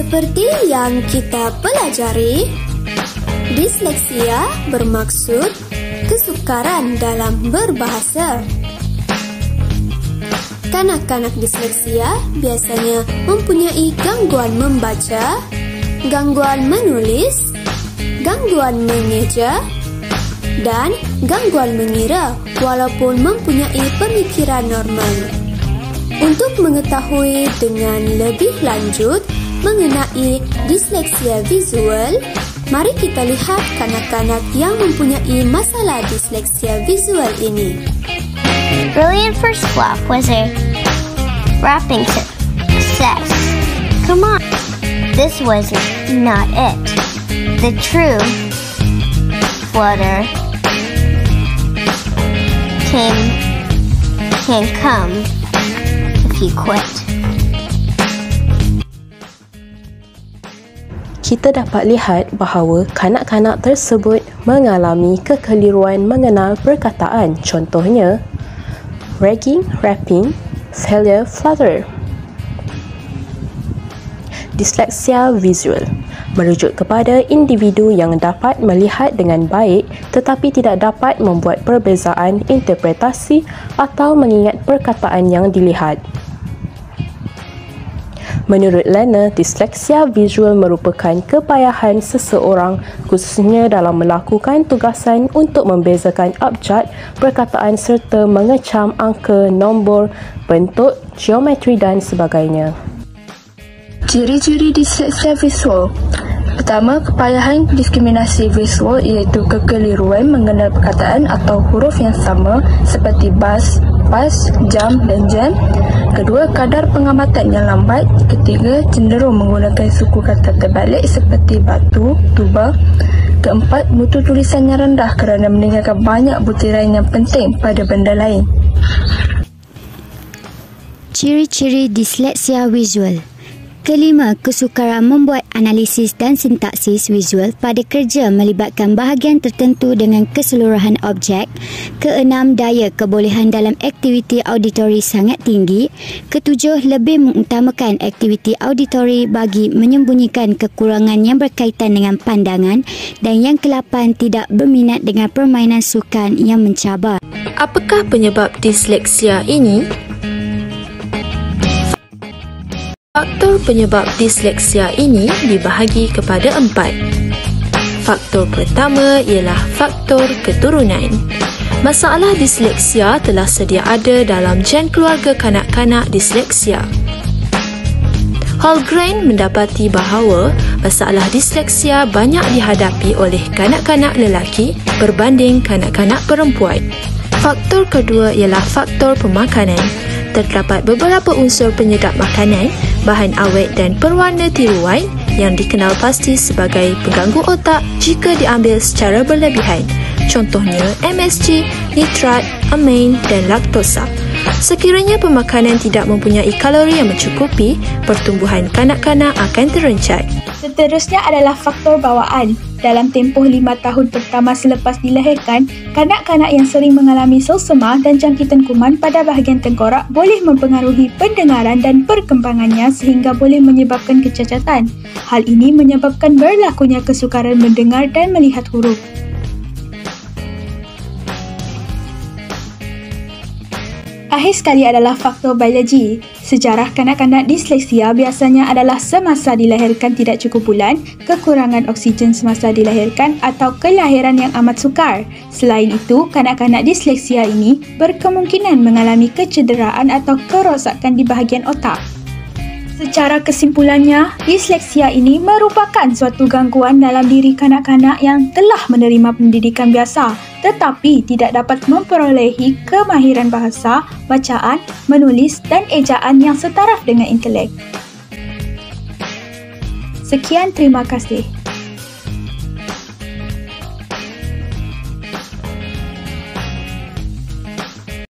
Seperti yang kita pelajari, disleksia bermaksud kesukaran dalam berbahasa. Kanak-kanak disleksia biasanya mempunyai gangguan membaca, gangguan menulis, gangguan mengeja, dan gangguan mengira walaupun mempunyai pemikiran normal. Untuk mengetahui dengan lebih lanjut mengenai disleksia visual, mari kita lihat kanak-kanak yang mempunyai masalah disleksia visual ini. Brilliant first flop was a wrapping success. Come on, this was not it. The true flutter can come if you quit. Kita dapat lihat bahawa kanak-kanak tersebut mengalami kekeliruan mengenal perkataan. Contohnya, ragging, wrapping, failure, flutter. Disleksia visual merujuk kepada individu yang dapat melihat dengan baik tetapi tidak dapat membuat perbezaan interpretasi atau mengingat perkataan yang dilihat. Menurut Lerner, disleksia visual merupakan kepayahan seseorang khususnya dalam melakukan tugasan untuk membezakan abjad perkataan serta mengecam angka, nombor, bentuk, geometri dan sebagainya. Ciri-ciri disleksia visual. Pertama, kepayahan diskriminasi visual iaitu kekeliruan mengenal perkataan atau huruf yang sama seperti bas, pas, jam dan jam. Kedua, kadar pengamatan yang lambat. Ketiga, cenderung menggunakan suku kata terbalik seperti batu, tuba. Keempat, mutu tulisan yang rendah kerana meninggalkan banyak butiran yang penting pada benda lain. Ciri-ciri disleksia visual. Kelima, kesukaran membuat analisis dan sintaksis visual pada kerja melibatkan bahagian tertentu dengan keseluruhan objek. Keenam, daya kebolehan dalam aktiviti auditori sangat tinggi. Ketujuh, lebih mengutamakan aktiviti auditori bagi menyembunyikan kekurangan yang berkaitan dengan pandangan. Dan yang ke-8, tidak berminat dengan permainan sukan yang mencabar. Apakah penyebab disleksia ini? Faktor penyebab disleksia ini dibahagi kepada 4. Faktor pertama ialah faktor keturunan. Masalah disleksia telah sedia ada dalam gen keluarga kanak-kanak disleksia. Holmgren mendapati bahawa masalah disleksia banyak dihadapi oleh kanak-kanak lelaki berbanding kanak-kanak perempuan. Faktor kedua ialah faktor pemakanan. Terdapat beberapa unsur penyedap makanan, bahan awet dan perwarna tiruan yang dikenal pasti sebagai pengganggu otak jika diambil secara berlebihan. Contohnya MSG, nitrat, amin dan laktosa. Sekiranya pemakanan tidak mempunyai kalori yang mencukupi, pertumbuhan kanak-kanak akan terencat. Seterusnya adalah faktor bawaan. Dalam tempoh 5 tahun pertama selepas dilahirkan, kanak-kanak yang sering mengalami selsema dan jangkitan kuman pada bahagian tengkorak boleh mempengaruhi pendengaran dan perkembangannya sehingga boleh menyebabkan kecacatan. Hal ini menyebabkan berlakunya kesukaran mendengar dan melihat huruf. Akhir sekali adalah faktor biologi. Sejarah kanak-kanak disleksia biasanya adalah semasa dilahirkan tidak cukup bulan, kekurangan oksigen semasa dilahirkan atau kelahiran yang amat sukar. Selain itu, kanak-kanak disleksia ini berkemungkinan mengalami kecederaan atau kerosakan di bahagian otak. Secara kesimpulannya, disleksia ini merupakan suatu gangguan dalam diri kanak-kanak yang telah menerima pendidikan biasa tetapi tidak dapat memperolehi kemahiran bahasa, bacaan, menulis dan ejaan yang setaraf dengan intelek. Sekian, terima kasih.